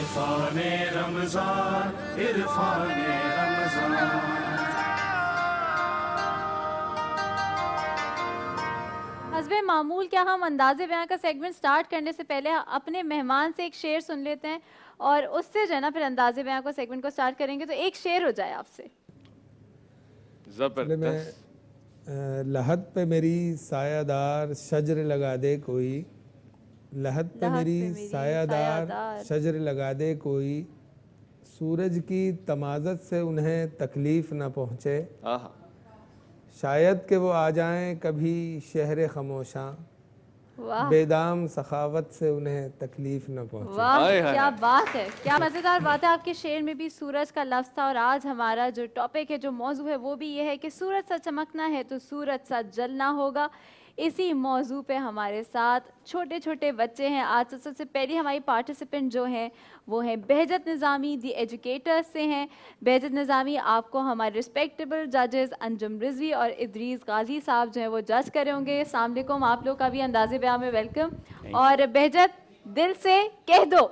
عرفان رمضان عرفان رمضان. حسب معمول کیا ہم انداز بیاں کا سیگمنٹ سٹارٹ کرنے سے پہلے اپنے مہمان سے ایک شعر سن لیتے ہیں اور اس سے جو ہے نا پھر انداز بیاں کو سیگمنٹ کو سٹارٹ کریں گے. تو ایک شعر ہو جائے آپ سے. زبردست. لحد پہ میری سایہ دار شجر لگا دے کوئی, لحد پہ میری سایہ دار شجر لگا دے کوئی, سورج کی تمازت سے انہیں تکلیف نہ پہنچے, شاید کہ وہ آ جائیں کبھی شہر خاموشاں, بے دام سخاوت سے انہیں تکلیف نہ پہنچے. واہ کیا بات ہے, کیا مزیدار بات ہے. آپ کے شعر میں بھی سورج کا لفظ تھا, اور آج ہمارا جو ٹاپک ہے, جو موضوع ہے, وہ بھی یہ ہے کہ سورج سا چمکنا ہے تو سورج سا جلنا ہوگا. اسی موضوع پہ ہمارے ساتھ چھوٹے چھوٹے بچے ہیں. آج سب سے پہلی ہماری پارٹیسپینٹ جو ہیں وہ ہیں بہجت نظامی, دی ایجوکیٹر سے ہیں. بہجت نظامی آپ کو ہمارے رسپیکٹیبل ججز انجم رضوی اور ادریس غازی صاحب جو ہیں وہ جج کرے ہوں گے. السلام علیکم, آپ لوگ کا بھی انداز بیان میں ویلکم. اور بہجت دل سے کہہ دو.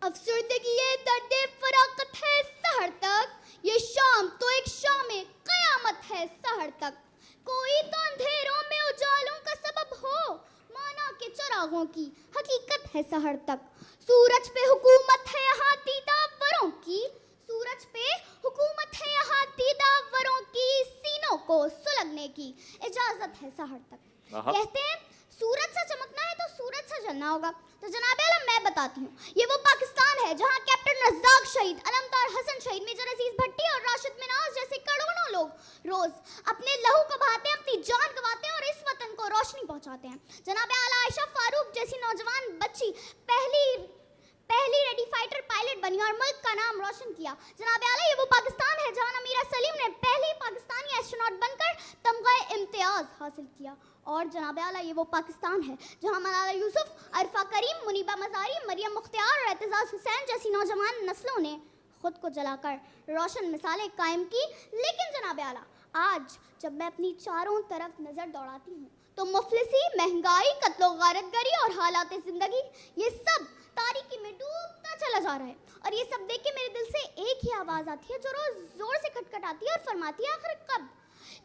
افسردگی یہ درد فراقت ہے سحر تک, یہ شام تو ایک شام قیامت ہے سحر تک. کوئی تو اندھیروں میں اجالوں کا سبب ہو, مانا کے چراغوں کی حقیقت ہے سحر تک. سورج پہ حکومت ہے یہاں دیدہ وروں کی, سورج پہ حکومت ہے یہاں دیدہ وروں کی, سینوں کو سلگنے کی اجازت ہے سحر تک. کہتے ہیں سورج سے چمکنا ہے تو سورج سے جلنا ہوگا. تو جناب اعلیٰ میں بتاتی ہوں, یہ وہ پاکستان ہے جہاں کیپٹن رزاق شہید, علمدار حسن شہید, میجر عزیز بھٹی اور راشد مناز جیسے کروڑوں لوگ روز اپنے لہو کو بہاتے ہیں, اپنی جان گواتے ہیں اور اس وطن کو روشنی پہنچاتے ہیں. جناب اعلیٰ عائشہ فاروق جیسی نوجوان بچی پہلی ریڈی فائٹر پائلٹ بنی اور ملک کا نام روشن کیا. جناب اعلیٰ یہ وہ پاکستان ہے جہاں امیرہ سلیم نے پہلی پاکستانی ایسٹروناٹ بن کر تمغہ امتیاز حاصل کیا. اور جناب اعلیٰ یہ وہ پاکستان ہے جہاں ملالہ یوسف, عرفہ کریم, منیبہ مزاری, مریم مختار اور اعتزاز حسین جیسی نوجوان نسلوں نے خود کو جلا کر روشن مثالیں قائم کی. لیکن جناب اعلیٰ آج جب میں اپنی چاروں طرف نظر دوڑاتی ہوں تو مفلسی, مہنگائی, قتل و غارت گری اور حالات زندگی, یہ سب تاریکی میں ڈوبتا چلا جا رہا ہے. اور یہ سب دیکھ کے میرے دل سے ایک ہی آواز آتی ہے جو روز زور سے کھٹکھٹاتی ہے اور فرماتی ہے, آخر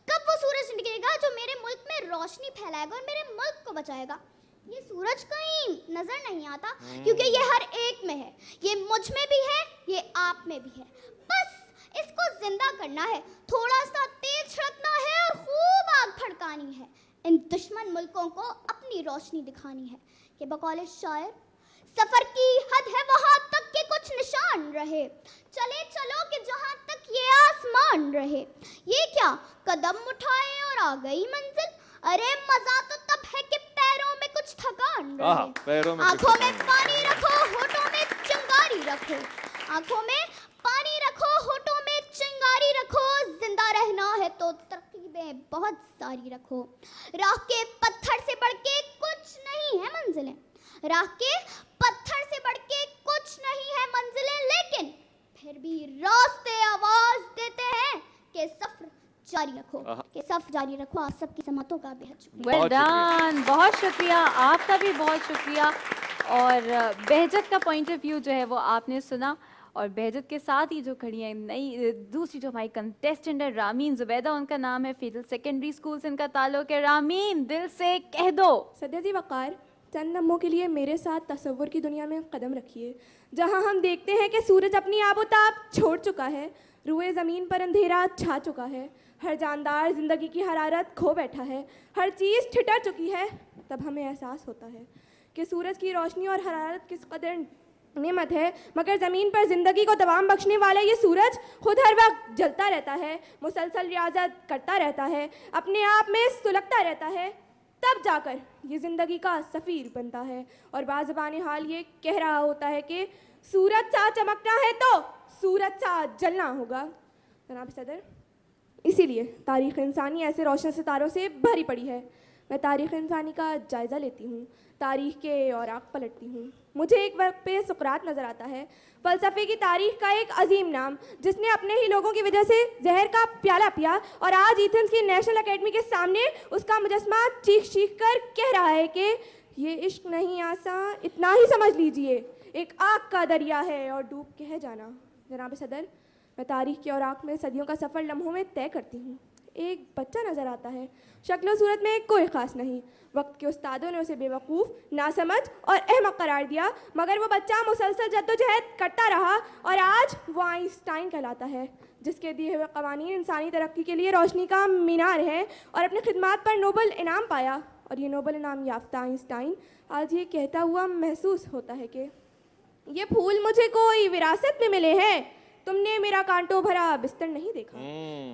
کب وہ سورج نکلے گا جو میرے ملک میں روشنی پھیلائے گا اور میرے ملک کو بچائے گا. یہ سورج کہیں نظر نہیں آتا کیونکہ یہ ہر ایک میں ہے, یہ مجھ میں بھی ہے, یہ آپ میں بھی ہے. بس اس کو زندہ کرنا ہے, تھوڑا سا تیل چھڑکنا ہے اور خوب آگ پھڑکانی ہے. ان دشمن ملکوں کو اپنی روشنی دکھانی ہے کہ بقول شاعر, سفر کی حد ہے وہاں تک کہ کچھ نشان رہے, چلے چلو کہ جہاں تک یہ آسمان رہے. یہ کیا قدم اٹھائے اور آ گئی منزل, ارے مزہ تو تب ہے کہ پیروں میں کچھ تھکان رہے. آنکھوں میں پانی رکھو, ہونٹوں میں چنگاری رکھو, آنکھوں میں پانی رکھو, ہونٹوں میں چنگاری رکھو. زندہ رہنا ہے تو ترکیبیں بہت ساری رکھو. راہ کے پتھر سے بڑھ کے کچھ نہیں ہے منزلیں, راہ کے پتھر سے بڑھ کے کچھ نہیں ہے منزلیں, لیکن پھر بھی راستے آواز دیتے ہیں کہ سفر جاری رکھو, کہ سفر جاری رکھو. آپ سب کی سمتوں کا بہت شکریہ. ویل ڈن, بہت شکریہ, آپ کا بھی بہت شکریہ. اور بہجت کا پوائنٹ آف ویو جو ہے وہ آپ نے سنا. اور بہجت کے ساتھ ہی جو کھڑی ہیں نئی دوسری جو ہماری کنٹیسٹنٹ ہے رامین زبیدہ, ان کا نام ہے, فیڈل سیکنڈری اسکول سے ان کا تعلق ہے. رامین دل سے کہہ دو. سدیہ جی وقار, چند لمحوں کے لیے میرے ساتھ تصور کی دنیا میں قدم رکھیے جہاں ہم دیکھتے ہیں کہ سورج اپنی آب و تاب چھوڑ چکا ہے, روئے زمین پر اندھیرا چھا چکا ہے, ہر جاندار زندگی کی حرارت کھو بیٹھا ہے, ہر چیز ٹھٹر چکی ہے. تب ہمیں احساس ہوتا ہے کہ سورج کی روشنی اور حرارت کس قدر نعمت ہے, مگر زمین پر زندگی کو دوام بخشنے والا یہ سورج خود ہر وقت جلتا رہتا ہے, مسلسل ریاضت کرتا رہتا ہے, اپنے آپ میں سلگتا رہتا ہے. تب جا کر یہ زندگی کا سفیر بنتا ہے اور بازبان حال یہ کہہ رہا ہوتا ہے کہ سورج سا چمکنا ہے تو سورج سا جلنا ہوگا. جناب صدر, اسی لیے تاریخ انسانی ایسے روشن ستاروں سے بھری پڑی ہے. میں تاریخ انسانی کا جائزہ لیتی ہوں, تاریخ کے اوراق پلٹتی ہوں. مجھے ایک وقت پہ سقراط نظر آتا ہے, فلسفے کی تاریخ کا ایک عظیم نام جس نے اپنے ہی لوگوں کی وجہ سے زہر کا پیالہ پیا, اور آج ایتھنز کی نیشنل اکیڈمی کے سامنے اس کا مجسمہ چیخ چیخ کر کہہ رہا ہے کہ یہ عشق نہیں آساں, اتنا ہی سمجھ لیجئے, एक आग का दरिया है और डूब के है जाना। जनाब सदर, मैं तारीख के औराक में सदियों का सफ़र लम्हों में तय करती हूँ। एक बच्चा नज़र आता है, शक्ल सूरत में कोई ख़ास नहीं। वक्त के उस्तादों ने उसे बेवकूफ़, नासमझ और अहमक करार दिया, मगर वो बच्चा मुसलसल जद्दोजहद करता रहा और आज वो आइंस्टाइन कहलाता है, जिसके दिए हुए कवानीन इंसानी तरक्की के लिए रोशनी का मीनार है और अपनी खिदमात पर नोबल इनाम पाया। और ये नोबल इनाम याफ्ता आइंस्टाइन आज ये कहता हुआ महसूस होता है कि ये फूल मुझे कोई विरासत में मिले हैं, तुमने मेरा कांटों भरा बिस्तर नहीं देखा।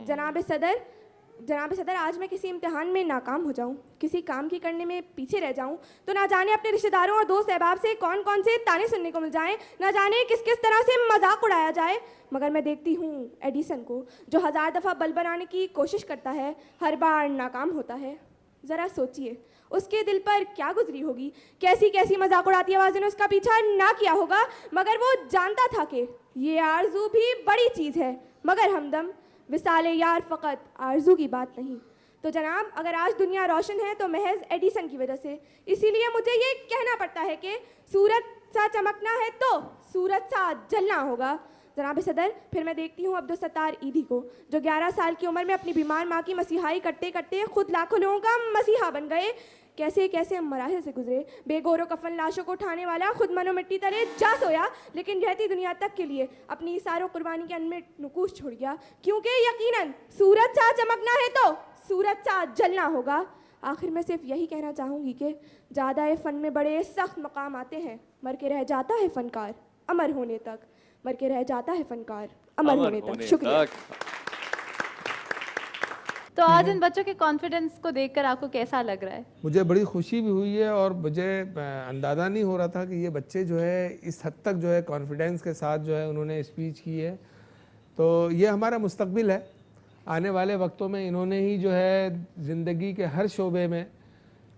जनाब सदर, आज मैं किसी इम्तिहान में नाकाम हो जाऊं, किसी काम की करने में पीछे रह जाऊं, तो ना जाने अपने रिश्तेदारों और दोस्त अहबाब से कौन कौन से ताने सुनने को मिल जाएं, ना जाने किस किस तरह से मजाक उड़ाया जाए। मगर मैं देखती हूँ एडिसन को, जो 1000 दफ़ा बल्ब बनाने की कोशिश करता है, हर बार नाकाम होता है। ज़रा सोचिए उसके दिल पर क्या गुजरी होगी, कैसी कैसी मजाक उड़ाती आवाज़ों ने उसका पीछा ना किया होगा, मगर वो जानता था कि ये आरजू भी बड़ी चीज़ है, मगर हमदम विसाले यार फ़कत आरजू की बात नहीं। तो जनाब, अगर आज दुनिया रोशन है तो महज एडिसन की वजह से, इसीलिए मुझे ये कहना पड़ता है कि सूरज सा चमकना है तो सूरज सा जलना होगा। जनाब सदर, फिर मैं देखती हूँ अब्दुल सत्तार ईदी को, जो 11 साल की उम्र में अपनी बीमार माँ की मसीहाई करते करते खुद लाखों लोगों का मसीहा बन गए। कैसे कैसे मराहिल से गुजरे, बेगोरो कफन लाशों को उठाने वाला खुद मनो मिट्टी तले जा सोया, लेकिन रहती दुनिया तक के लिए अपनी सारों कुर्बानी के अनमिट नुकूश छोड़ गया, क्योंकि यकीनन सूरज सा चमकना है तो सूरज सा जलना होगा। आखिर में सिर्फ यही कहना चाहूँगी कि ज़्यादा फ़न में बड़े सख्त मकाम आते हैं, मर के रह जाता है फ़नकार अमर होने तक, मर के रह जाता है फ़नकार अमर होने तक। शुक्रिया। तो आज इन बच्चों के कॉन्फिडेंस को देखकर आपको कैसा लग रहा है? मुझे बड़ी खुशी भी हुई है और मुझे अंदाज़ा नहीं हो रहा था कि ये बच्चे जो है इस हद तक जो है कॉन्फिडेंस के साथ जो है उन्होंने स्पीच की है। तो ये हमारा मुस्तकबिल है, आने वाले वक्तों में इन्होंने ही जो है ज़िंदगी के हर शोबे में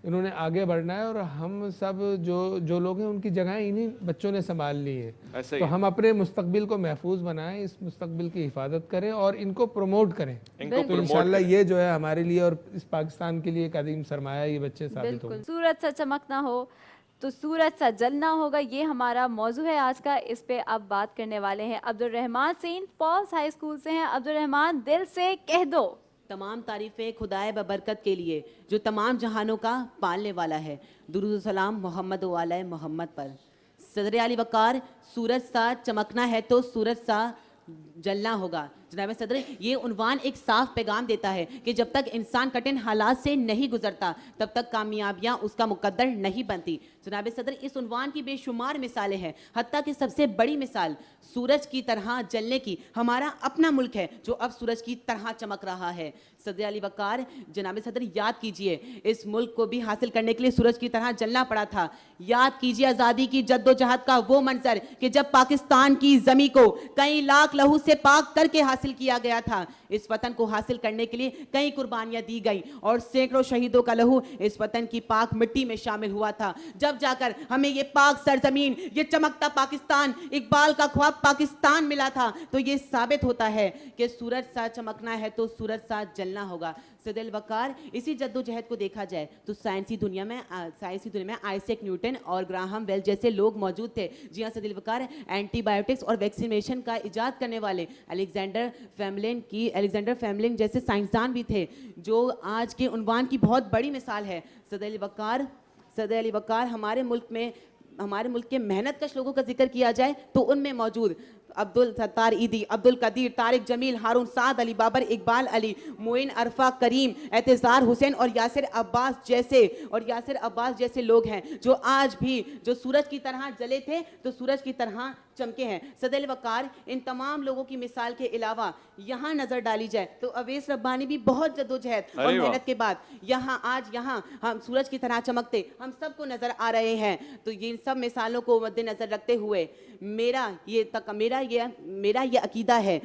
इन्होंने आगे बढ़ना है और हम सब जो लोग हैं उनकी जगह इन्हीं बच्चों ने संभाल ली है। तो हम अपने मुस्तकबिल को महफूज बनाएं, इस मुस्तकबिल की हिफाजत करें और इनको प्रमोट करें। तो इंशाल्लाह ये जो है हमारे लिए और इस पाकिस्तान के लिए एक अजीम सरमाया ये बच्चे साबित होंगे। सूरज सा चमकना हो तो सूरज सा जलना होगा, ये हमारा मौजू है आज का। इस पे अब बात करने वाले हैं Abdul Rahman, Saint Paul's High School से हैं। अब्दुल रहमान, दिल से कह दो। तमाम तारीफ़ें खुदाए बबरकत के लिए जो तमाम जहानों का पालने वाला है। दुरूद सलाम मोहम्मद व आले मोहम्मद पर। सदर अली वकार, सूरज सा चमकना है तो सूरज सा जलना होगा। जनाब सदर, ये उन्वान एक साफ पैगाम देता है कि जब तक इंसान कठिन हालात से नहीं गुजरता तब तक कामयाबियां उसका मुकद्दर नहीं बनती। जनाब सदर, इस उन्वान की बेशुमार मिसालें हैं, हत्ता कि सबसे बड़ी मिसाल सूरज की तरह जलने की हमारा अपना मुल्क है जो अब सूरज की तरह चमक रहा है। सदर अली वकार, जनाब सदर याद कीजिए, इस मुल्क को भी हासिल करने के लिए सूरज की तरह जलना पड़ा था। याद कीजिए आज़ादी की जद्दोजहद का वो मंजर कि जब पाकिस्तान की ज़मीं को कई लाख लहू से पाक करके हासिल किया गया था। इस वतन को हासिल करने के लिए कई कुर्बानियां दी गई और सैकड़ों शहीदों का लहू इस वतन की पाक मिट्टी में शामिल हुआ था। जब जाकर हमें ये पाक सरजमीन, ये चमकता पाकिस्तान, इकबाल का ख्वाब पाकिस्तान मिला था। तो ये साबित होता है कि सूरज सा चमकना है तो सूरज सा जलना होगा। सदल वकार, इसी जद्दोजहद को देखा जाए तो साइंसी दुनिया में आइजैक न्यूटन और ग्राहम बेल जैसे लोग मौजूद थे। जी हाँ सदल वकार, एंटीबायोटिक्स और वैक्सीनेशन का इजाद करने वाले अलेक्जेंडर फैमलिन जैसे साइंसदान भी थे, जो आज के उन्वान की बहुत बड़ी मिसाल है। सदल अली वकार, हमारे मुल्क के मेहनत कश लोगों का जिक्र किया जाए तो उनमें मौजूद अब्दुल सत्तार ईदी, अब्दुल कदीर, तारिक जमील, हारून साद अली, बाबर इकबाल अली, मोइन अरफा करीम, एतजार हुसैन और यासिर अब्बास जैसे लोग हैं जो आज भी जो सूरज की तरह जले थे तो सूरज की तरह चमके हैं। सदल वकार, इन तमाम लोगों की मिसाल के अलावा यहाँ नजर डाली जाए तो अवैस रब्बानी भी बहुत जद्दोजहद और मेहनत के बाद यहाँ हम सूरज की तरह चमकते हम सबको नजर आ रहे हैं। तो इन सब मिसालों को मद्देनजर रखते हुए मेरा ये अकीदा है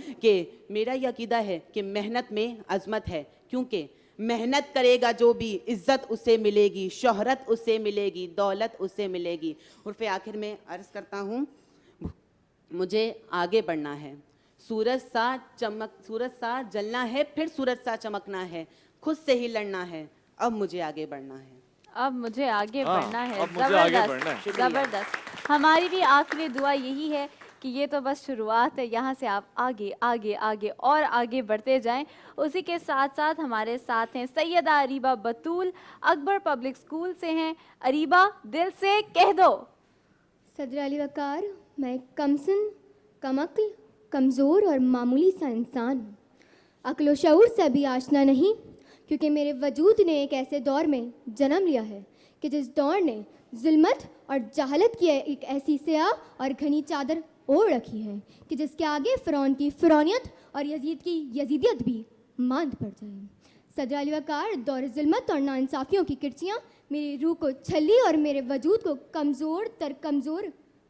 कि मेहनत में अजमत है, क्योंकि मेहनत करेगा जो भी इज्जत उसे मिलेगी, शोहरत उसे मिलेगी, दौलत उसे मिलेगी। उर्फ़े आखिर में अर्ज करता हूँ, मुझे आगे बढ़ना है। सूरज सा जलना है, फिर सूरज सा चमकना है, खुद से ही लड़ना है, अब मुझे आगे बढ़ना है। जबरदस्त। ہماری بھی آخری دعا یہی ہے کہ یہ تو بس شروعات ہے، یہاں سے آپ آگے آگے آگے اور آگے بڑھتے جائیں۔ اسی کے ساتھ ساتھ ہمارے ساتھ ہیں سیدہ اریبہ بطول، اکبر پبلک اسکول سے ہیں۔ اریبہ، دل سے کہہ دو۔ صدر علی وقار، میں کم سن، کم عقل، کمزور اور معمولی سا انسان ہوں۔ عقل و شعور سے بھی آشنا نہیں، کیونکہ میرے وجود نے ایک ایسے دور میں جنم لیا ہے کہ جس دور نے ظلمت اور جہالت کی ایک ایسی سیاہ اور گھنی چادر اوڑھ رکھی ہے کہ جس کے آگے فرعون کی فرعونیت اور یزید کی یزیدیت بھی ماند پڑ جائے۔ صدر علی وقار، دور ظلمت اور ناانصافیوں کی کرچیاں میری روح کو چھلی اور میرے وجود کو کمزور تر کمزور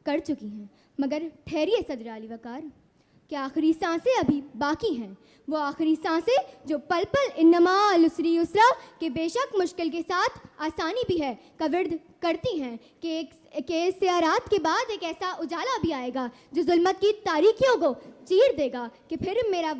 کر چکی ہیں، مگر ٹھہریے صدر علی وقار، کہ آخری سانسیں ابھی باقی ہیں، وہ آخری سانسیں جو پل پل انما العسری یسرا کہ بے شک مشکل کے ساتھ آسانی بھی ہے کا ورد کرتی ہیں، کہ سیارات کے بعد ایک ایسا اجالا بھی آئے گا جو ظلمت کی تاریکیوں کو چیر دے گا، کہ پھر میرا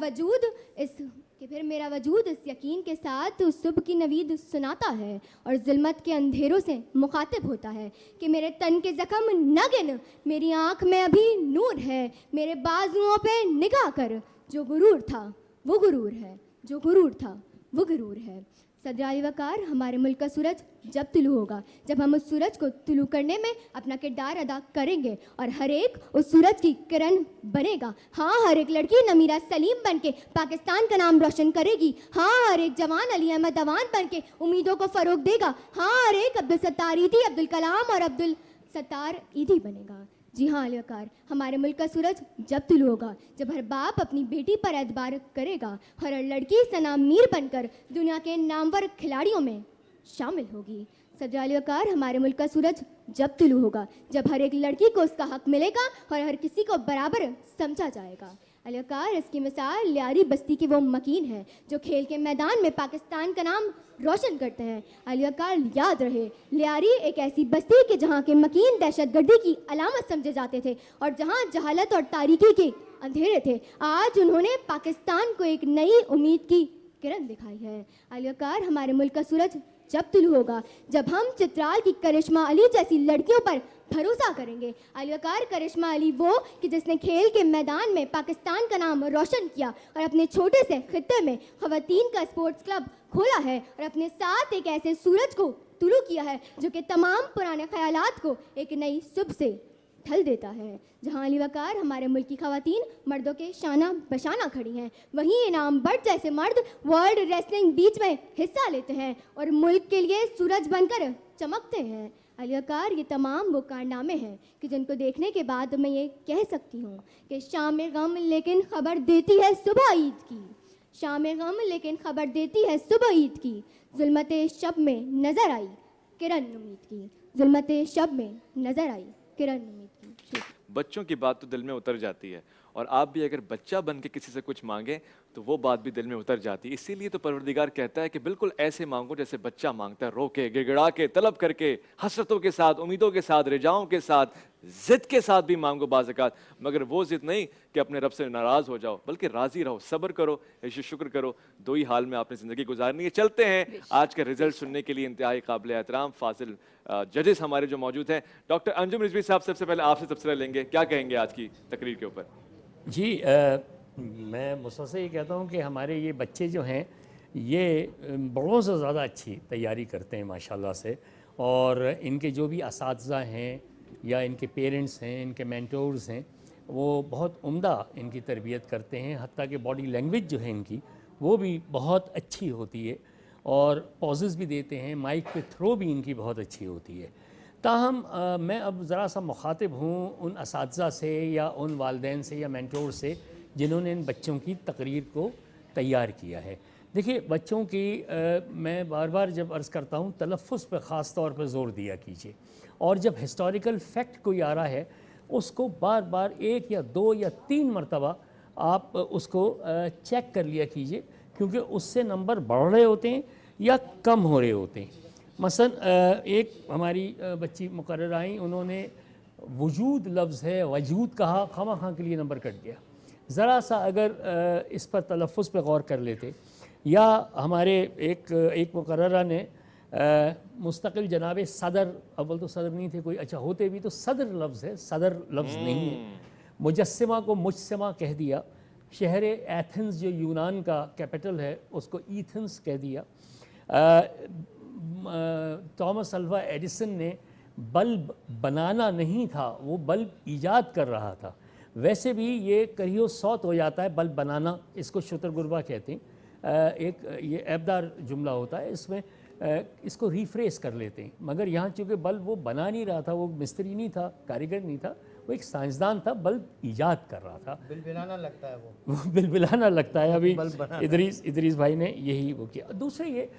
وجود اس یقین کے ساتھ اس صبح کی نوید سناتا ہے اور ظلمت کے اندھیروں سے مخاطب ہوتا ہے کہ میرے تن کے زخم نہ گن، میری آنکھ میں ابھی نور ہے، میرے بازوؤں پہ نگاہ کر، جو غرور تھا وہ غرور ہے، جو غرور تھا وہ غرور ہے۔ صدر علی وقار، ہمارے ملک کا سورج جب طلوع ہوگا، جب ہم اس سورج کو طلوع کرنے میں اپنا کردار ادا کریں گے اور ہر ایک اس سورج کی کرن بنے گا۔ ہاں، ہر ایک لڑکی نمیرہ سلیم بن کے پاکستان کا نام روشن کرے گی۔ ہاں، ہر ایک جوان علی احمد اوان بن کے امیدوں کو فروغ دے گا۔ ہاں، ہر ایک عبدالستار ایدھی، عبدالکلام اور عبدالستار ایدھی بنے گا۔ جی ہاں علی وقار، ہمارے ملک کا سورج جب طلوع ہوگا، جب ہر باپ اپنی بیٹی پر اعتبار کرے گا، ہر لڑکی ثنا میر بن کر دنیا کے نامور کھلاڑیوں میں شامل ہوگی۔ صدر علی وقار، ہمارے ملک کا سورج جب طلوع ہوگا، جب ہر ایک لڑکی کو اس کا حق ملے گا اور ہر کسی کو برابر سمجھا جائے گا۔ علی وقار، اس کی مثال لیاری بستی کے وہ مکین ہیں جو کھیل کے میدان میں پاکستان کا نام روشن کرتے ہیں۔ علی وقار، یاد رہے، لیاری ایک ایسی بستی کہ جہاں کے مکین دہشت گردی کی علامت سمجھے جاتے تھے اور جہاں جہالت اور تاریکی کے اندھیرے تھے، آج انہوں نے پاکستان کو ایک نئی امید کی کرن دکھائی ہے۔ علی وقار، ہمارے ملک کا سورج جب طلوع ہوگا، جب ہم چترال کی کرشمہ علی جیسی لڑکیوں پر بھروسہ کریں گے۔ علی وقار، کرشمہ علی وہ کہ جس نے کھیل کے میدان میں پاکستان کا نام روشن کیا اور اپنے چھوٹے سے خطے میں خواتین کا اسپورٹس کلب کھولا ہے اور اپنے ساتھ ایک ایسے سورج کو طلوع کیا ہے جو کہ تمام پرانے خیالات کو ایک نئی صبح سے ڈھل دیتا ہے۔ جہاں علی وقار، ہمارے ملک کی خواتین مردوں کے شانہ بشانہ کھڑی ہیں، وہیں انعام بٹ جیسے مرد ورلڈ ریسلنگ بیچ میں حصہ لیتے ہیں اور ملک کے لیے سورج بن کر چمکتے ہیں۔ علی وقار، یہ تمام وہ کارنامے ہیں کہ جن کو دیکھنے کے بعد میں یہ کہہ سکتی ہوں کہ شام غم لیکن خبر دیتی ہے صبح عید کی، شام غم لیکن خبر دیتی ہے صبح عید کی، ظلمت شب میں نظر آئی کرن امید کی، ظلمت شب میں نظر آئی کرن امید کی۔ بچوں کی بات تو دل میں اتر جاتی ہے، اور آپ بھی اگر بچہ بن کے کسی سے کچھ مانگیں تو وہ بات بھی دل میں اتر جاتی ہے۔ اسی لیے تو پروردگار کہتا ہے کہ بالکل ایسے مانگو جیسے بچہ مانگتا ہے، رو کے، گڑگڑا کے، طلب کر کے، حسرتوں کے ساتھ، امیدوں کے ساتھ، رجاؤں کے ساتھ، ضد کے ساتھ بھی مانگو بعض اوقات، مگر وہ ضد نہیں کہ اپنے رب سے ناراض ہو جاؤ، بلکہ راضی رہو، صبر کرو، عیش و شکر کرو۔ دو ہی حال میں آپ نے زندگی گزارنی ہے۔ چلتے ہیں آج کا رزلٹ سننے کے لیے انتہائی قابل احترام فاضل ججز ہمارے جو موجود ہیں۔ ڈاکٹر انجم رضوی صاحب سب سے پہلے آپ سے تبصرہ لیں گے، کیا کہیں گے آج کی تقریر کے اوپر؟ جی، میں مسلسل یہ کہتا ہوں کہ ہمارے یہ بچے جو ہیں یہ بڑوں سے زیادہ اچھی تیاری کرتے ہیں ماشاءاللہ سے، اور ان کے جو بھی اساتذہ ہیں یا ان کے پیرنٹس ہیں، ان کے مینٹورز ہیں، وہ بہت عمدہ ان کی تربیت کرتے ہیں، حتیٰ کہ باڈی لینگویج جو ہے ان کی وہ بھی بہت اچھی ہوتی ہے اور پوزز بھی دیتے ہیں، مائک پہ تھرو بھی ان کی بہت اچھی ہوتی ہے۔ تاہم میں اب ذرا سا مخاطب ہوں ان اساتذہ سے یا ان والدین سے یا مینٹور سے جنہوں نے ان بچوں کی تقریر کو تیار کیا ہے۔ دیکھیے، بچوں کی میں بار بار جب عرض کرتا ہوں تلفظ پہ خاص طور پر زور دیا کیجیے، اور جب ہسٹوریکل فیکٹ کوئی آ رہا ہے اس کو بار بار 1 یا 2 یا 3 مرتبہ آپ اس کو چیک کر لیا کیجیے، کیونکہ اس سے نمبر بڑھ رہے ہوتے ہیں یا کم ہو رہے ہوتے ہیں۔ مثلا ایک ہماری بچی مقرر آئیں، انہوں نے وجود لفظ ہے وجود کہا، خواہ کے لیے نمبر کٹ گیا۔ ذرا سا اگر اس پر تلفظ پہ غور کر لیتے، یا ہمارے ایک مقررہ نے मुस्तकिल जनाब सदर, अव्वल तो सदर नहीं थे कोई, अच्छा होते भी तो सदर लफ्ज़ है, सदर लफ्ज़ नहीं है। मुजस्सिमा को मुजस्सिमा कह दिया। शहर एथेंस जो यूनान का कैपिटल है उसको ईथेंस कह दिया। थॉमस अल्वा एडिसन ने बल्ब बनाना नहीं था, वो बल्ब ईजाद कर रहा था। वैसे भी ये कहियो सौत हो जाता है बल्ब बनाना, इसको शुतरगुरबा कहते हैं। एक ये ऐबदार जुमला होता है, इसमें इसको रिफ्रेश कर लेते हैं। मगर यहाँ चूँकि बल्ब वो बना नहीं रहा था, वो मिस्त्री नहीं था, कारीगर नहीं था, वो एक साइंसदान था, बल्ब ईजाद कर रहा था। बिलबिलाना लगता है वो बिलबिलाना लगता है। अभी इदरीस भाई ने यही वो किया। दूसरा ये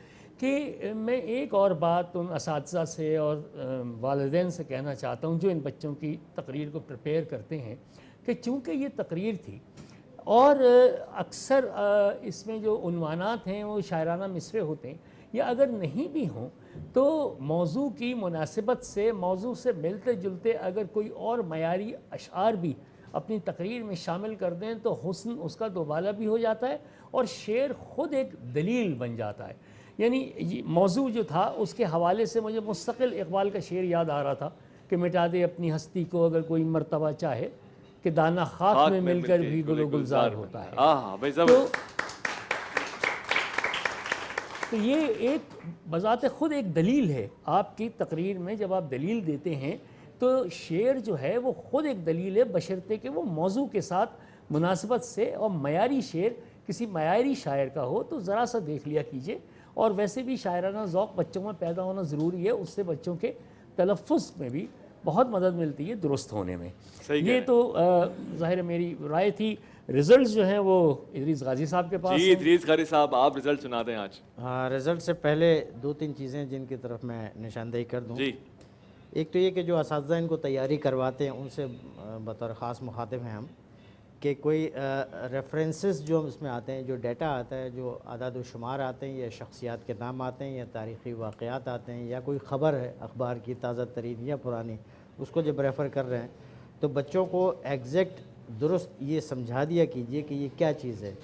कि मैं एक और बात उन असातिज़ा से और वालिदैन से कहना चाहता हूँ जो इन बच्चों की तकरीर को प्रिपेयर करते हैं, कि चूँकि ये तकरीर थी और अक्सर इसमें जो उन्वानात हैं वो शायराना मिसरे होते हैं, या अगर नहीं भी हों तो मौजू की मुनासिबत से, मौजू से मिलते जुलते अगर कोई और मयारी अशार भी अपनी तकरीर में शामिल कर दें तो हुस्न उसका दोबाला भी हो जाता है और शेर ख़ुद एक दलील बन जाता है। यानी मौजू जो था उसके हवाले से मुझे मुस्तकिल इकबाल का शेर याद आ रहा था कि मिटा दे अपनी हस्ती को अगर कोई मर्तबा चाहे, कि दाना खाक में मिलकर भी गुलो गुलजार होता है। तो ये एक बज़ाते ख़ुद एक दलील है। आपकी तकरीर में जब आप दलील देते हैं तो शेर जो है वो ख़ुद एक दलील है, बशर्ते कि वो मौजू के साथ मुनासिबत से, और मयारी शेर किसी मयारी शायर का हो तो ज़रा सा देख लिया कीजिए। और वैसे भी शायराना ज़ौक़ बच्चों में पैदा होना ज़रूरी है, उससे बच्चों के तलफ़्फ़ुज़ में भी बहुत मदद मिलती है दुरुस्त होने में। ये तो ज़ाहिर मेरी राय थी। रिज़ल्ट जो हैं वो इदरीस गाजी साहब के पास। जी इदरीस गाजी साहब, आप रिज़ल्ट सुना दें आज। हाँ, रिज़ल्ट से पहले 2-3 चीज़ें जिनकी तरफ मैं निशानदेही कर दूँ। जी, एक तो ये कि जो असातिज़ा इनको तैयारी करवाते हैं उनसे बतौर ख़ास मुखातिब हैं हम, कि कोई रेफरेंसेस जो इसमें आते हैं, जो डाटा आता है, जो अदाद व शुमार आते हैं, या शख्सियात के नाम आते हैं, या तारीख़ी वाक़यात आते हैं, या कोई ख़बर है अखबार की ताज़ा तरीन या पुरानी, उसको जब रेफ़र कर रहे हैं तो बच्चों को एग्जैक्ट दुरुस्त ये समझा दिया कीजिए कि ये क्या चीज़ है।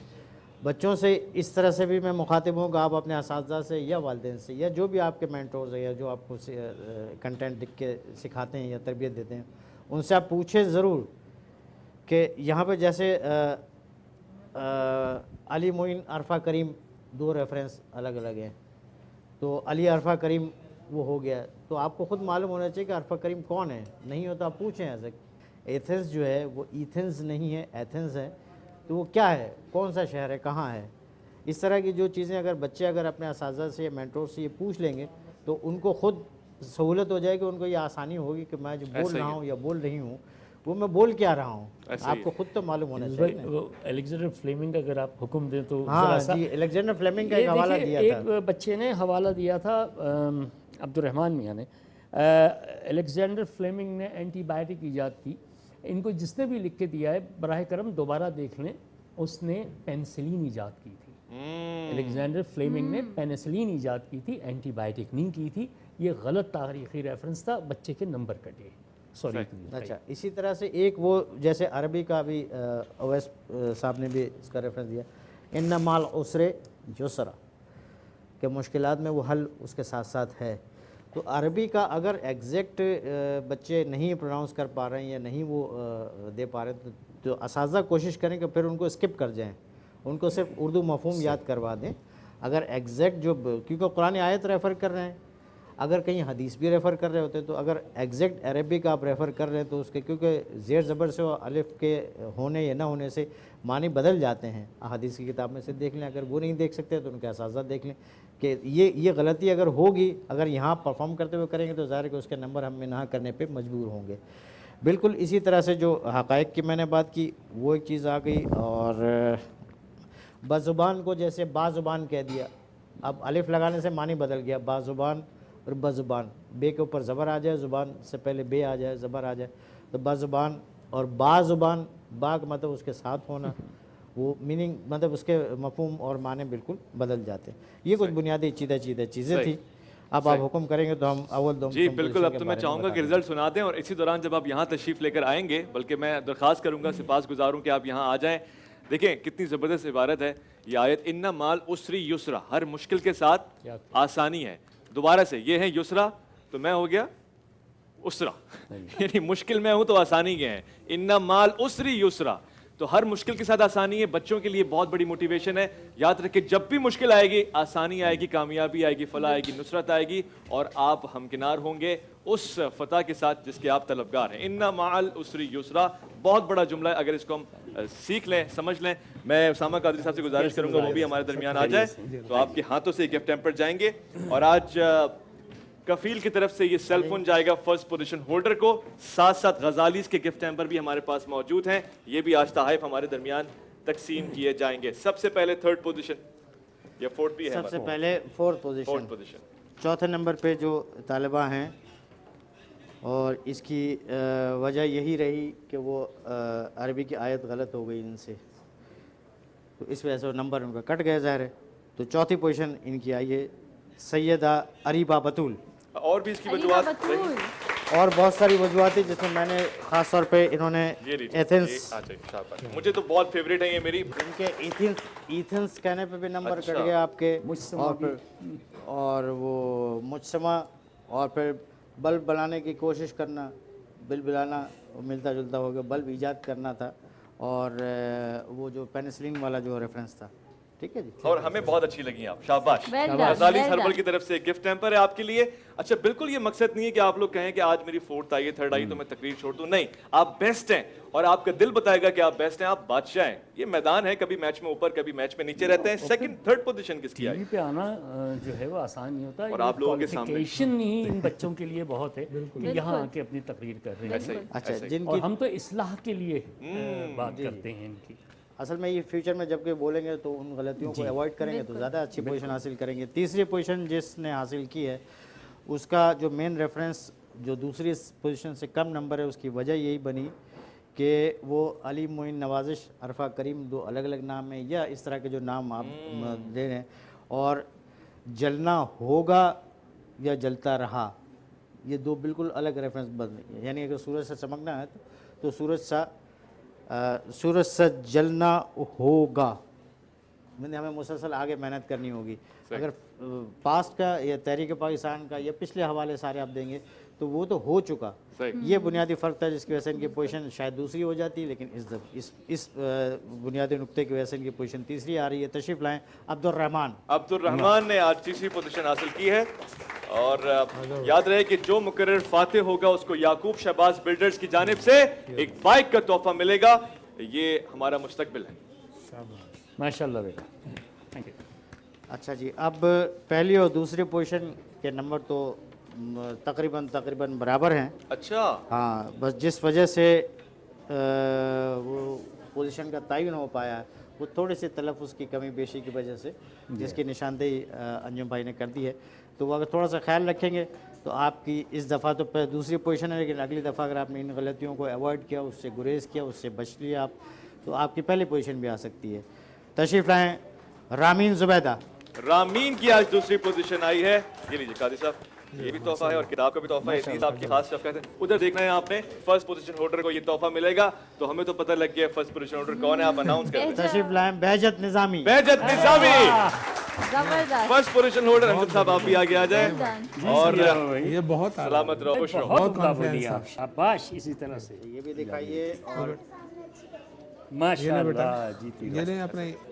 बच्चों से इस तरह से भी मैं मुखातिब हूँ कि आप अपने असातिज़ा से या वालिदैन से, या जो भी आपके मेंटोर्स हैं, या जो आपको कंटेंट लिख के सिखाते हैं या तरबियत देते हैं, उनसे आप पूछें ज़रूर कि यहाँ पे जैसे अली मोइन अरफा करीम 2 रेफरेंस अलग अलग हैं, तो अली अरफा करीम वो हो गया, तो आपको ख़ुद मालूम होना चाहिए कि अरफा करीम कौन है। नहीं हो तो आप पूछें ऐसे। एथेंस जो है वो ईथेंस नहीं है, एथेंस है, तो वो क्या है, कौन सा शहर है, कहाँ है। इस तरह की जो चीज़ें अगर बच्चे अगर अपने असातिज़ा से या मेंटोर से ये पूछ लेंगे तो उनको ख़ुद सहूलत हो जाएगी, उनको ये आसानी होगी कि मैं जो बोल रहा हूँ या बोल रही हूँ वो मैं बोल क्या रहा हूँ, आपको खुद तो मालूम होना चाहिए। वो अलेक्जेंडर फ्लेमिंग का अगर आप हुक्म दें तो हाँ जी, अलेक्जेंडर फ्लेमिंग का एक हवाला दिया था। एक बच्चे ने हवाला दिया था, अब्दुर्रहमान मियाँ ने। अलेक्जेंडर फ्लेमिंग ने एंटीबायोटिक ईजाद की। इनको जिसने भी लिख के दिया है बराह करम दोबारा देख लें, उसने पेनिसिलिन ईजाद की थी। अलेक्जेंडर फ्लेमिंग ने पेनिसिलिन ईजाद की थी, एंटीबायोटिक नहीं की थी। ये गलत तारीख़ी रेफरेंस था, बच्चे के नंबर कटे। सॉरी। अच्छा, इसी तरह से एक वो जैसे अरबी का भी अवैस साहब ने भी इसका रेफरेंस दिया, इन्ना माल उसरे जुसरा, कि मुश्किलात में वो हल उसके साथ साथ है। तो अरबी का अगर एग्जैक्ट बच्चे नहीं प्रोनाउंस कर पा रहे हैं या नहीं वो दे पा रहे तो असातिज़ा कोशिश करें कि फिर उनको स्किप कर जाएं, उनको सिर्फ उर्दू मफ़हूम याद करवा दें। अगर एग्जैक्ट जो, क्योंकि कुरान आयत रेफ़र कर रहे हैं, अगर कहीं हदीस भी रेफ़र कर रहे होते तो अगर एग्जैक्ट अरबिक आप रेफ़र कर रहे हैं तो उसके, क्योंकि ज़ेर ज़बर से और अलिफ के होने या ना होने से मानी बदल जाते हैं। हदीस की किताब में से देख लें, अगर वो नहीं देख सकते तो उनके असातिज़ा देख लें कि ये गलती अगर होगी, अगर यहाँ परफॉर्म करते हुए करेंगे तो ज़ाहिर है कि उसके नंबर हम ना करने पर मजबूर होंगे। बिल्कुल इसी तरह से जो हक़ाइक़ की मैंने बात की वो एक चीज़ आ गई, और बज़ुबान को जैसे बाज़ुबान कह दिया, अब अलिफ लगाने से मानी बदल गया, बाज़ुबान और बज़ुबान, बे के ऊपर ज़बर आ जाए, ज़ुबान से पहले बे आ जाए, ज़बर आ जाए, तो बज़ुबान और बाज़ुबान, बा का मतलब उसके साथ होना, वो मीनिंग मतलब उसके मफ़हूम और माने बिल्कुल बदल जाते हैं। ये कुछ बुनियादी चीज़ें थी। अब आप हुक्म करेंगे तो हम अव्वल दो। जी बिल्कुल, अब तो मैं चाहूँगा कि रिजल्ट सुना दें, और इसी दौरान जब आप यहाँ तशरीफ़ लेकर आएंगे, बल्कि मैं दरख्वास्त करूँगा, सिपासगुज़ार हूँ कि आप यहाँ आ जाएँ। देखें कितनी ज़बरदस्त इबारत है ये आयत, इन्ना माल उसरी युसरा, हर मुश्किल के साथ आसानी है। दोबारा से, ये है युसरा तो मैं हो गया उसरा, यानी मुश्किल में हूं तो आसानी के हैं। इन्ना माल उसरी युसरा, तो हर मुश्किल के साथ आसानी है। बच्चों के लिए बहुत बड़ी मोटिवेशन है। याद रखें, जब भी मुश्किल आएगी आसानी आएगी, कामयाबी आएगी, फलाह आएगी, नुसरत आएगी, और आप हमकिनार होंगे उस फतह के साथ जिसके आप तलबगार हैं। इन्ना माल उसरी युसरा, बहुत बड़ा जुमला है, अगर इसको हम सीख लें, समझ लें। मैं उसामा कादरी साहब से गुजारिश करूंगा वो भी हमारे दरमियान आ जाए, तो आपके हाथों से गिफ्ट हैम्पर जाएंगे। और आज कफील की तरफ से ये सेल फोन जाएगा फर्स्ट पोजीशन होल्डर को, साथ साथ गजालीस के गिफ्ट हैम्पर भी हमारे पास मौजूद हैं, ये भी आज तहाइफ हमारे दरमियान तकसीम किए जाएंगे। सबसे पहले थर्ड पोजीशन या फोर्थ भी है, सबसे पहले फोर्थ पोजीशन, चौथे नंबर पे जो तालिबा हैं, और इसकी वजह यही रही कि वो अरबी की आयत गलत हो गई इनसे, तो इस वजह से नंबर उनका कट गया ज़ाहिर है। तो चौथी पोजीशन इनकी आई है सैयदा अरीबा बतूल। और भी इसकी वजूहत और बहुत सारी वजूहत थी, जिसमें मैंने ख़ास तौर पे इन्होंने एथेंस, मुझे तो बहुत फेवरेट है ये मेरी, इनके एथेंस कहने पे भी नंबर कट गया आपके, और वो मुजसमा, और फिर बल्ब बनाने की कोशिश करना, बिल बनाना मिलता जुलता हो गया, बल्ब ईजाद करना था, और वो जो पेनिसिलिन वाला जो रेफरेंस था। ठीक है जी, और हमें बहुत अच्छी लगी आप, शाबाश। Well done, गजालीस well herbal done. की तरफ से गिफ्ट हैम्पर है आपके लिए। अच्छा, बिल्कुल ये मकसद नहीं है कि आप लोग कहें कि आज मेरी फोर्थ आई है, थर्ड आई तो मैं तकरीर छोड़ दूं, नहीं, आप बेस्ट हैं और आपका दिल बताएगा कि आप बेस्ट हैं, आप बादशाह हैं। ये मैदान है, कभी मैच में ऊपर कभी मैच में नीचे रहते हैं। सेकंड थर्ड पोजीशन किसकी आई? टीवी पे आना जो है वो आसान नहीं होता, और आप लोगों के सामने क्वालिफिकेशन ही इन बच्चों के लिए बहुत है कि यहाँ आके अपनी तकरीर कर रहे ऐसे हैं। ही, अच्छा, ऐसे ही। जिनकी और हम तो इस्लाह के लिए बात करते हैं इनकी। असल में ये फ्यूचर में जब कोई बोलेंगे तो उन गलतियों को अवॉइड करेंगे तो ज़्यादा अच्छी पोजीशन हासिल करेंगे। तीसरी पोजीशन जिसने हासिल की है, उसका जो मेन रेफरेंस जो दूसरी पोजीशन से कम नंबर है, उसकी वजह यही बनी कि वो अली मोइन नवाजिश अरफा करीम दो अलग अलग नाम है, या इस तरह के जो नाम आप दे रहे हैं, और जलना होगा या जलता रहा, ये दो बिल्कुल अलग रेफरेंस बदले। यानी अगर सूरज से चमकना है तो सूरज से जलना होगा, मैंने हमें मुसलसल आगे मेहनत करनी होगी। अगर पास्ट का या तहरीक पाकिस्तान का या पिछले हवाले सारे आप देंगे तो वो तो हो चुका। ये बुनियादी फ़र्क था जिसकी वजह से इनकी पोजीशन शायद दूसरी हो जाती है, लेकिन इस बुनियादी नुक्ते की वजह से इनकी पोजीशन तीसरी आ रही है। तशरीफ़ लाएँ अब्दुर्रहमान ने आज तीसरी पोजीशन हासिल की है। और याद रहे कि जो मुकर्रर फातेह होगा उसको याकूब शहबाज बिल्डर्स की जानिब से एक बाइक का तोहफा मिलेगा। ये हमारा मुस्तकबिल है। माशाल्लाह बेटा, थैंक यू। अच्छा जी, अब पहली और दूसरी पोजीशन के नंबर तो तकरीबन बराबर हैं। अच्छा, हाँ, बस जिस वजह से वो पोजीशन का तयन हो पाया वो थोड़ी सी तलफ़ुज़ की कमी पेशी की वजह से, जिसकी निशानदेही अंजुम भाई ने कर दी है। तो वो अगर थोड़ा सा ख्याल रखेंगे तो आपकी इस दफ़ा तो दूसरी पोजीशन है, लेकिन अगली दफ़ा अगर आपने इन गलतियों को अवॉइड किया, उससे गुरेज किया, उससे बच लिया आप, तो आपकी पहली पोजीशन भी आ सकती है। तशरीफ़ लाएँ रामीन ज़ुबैदा। रामीन की आज दूसरी पोजीशन आई है। ये लीजिए कादी साहब, ये भी तोहफा है और किताब का भी तोहफा है। इतनी आपकी खास शफ़क़त है। उधर देखना है आपने, फर्स्ट पोजीशन होल्डर को ये तोहफा मिलेगा, तो हमें तो पता लग गया फर्स्ट पोजीशन होल्डर कौन है। आप अनाउंस कर दें। तशरीफ़ लाएँ बेहजत निज़ामी। बेहजत निज़ामी जबरदस्त, फर्स्ट पोजीशन होल्डर। हमजद साहब आप भी आगे आ जाए और ये बहुत सलामत रहो, खुश रहो। बहुत कॉन्फिडेंस आप, शाबाश। इसी तरह से ये भी दिखाइए, और माशाल्लाह, जीती ये नहीं अपने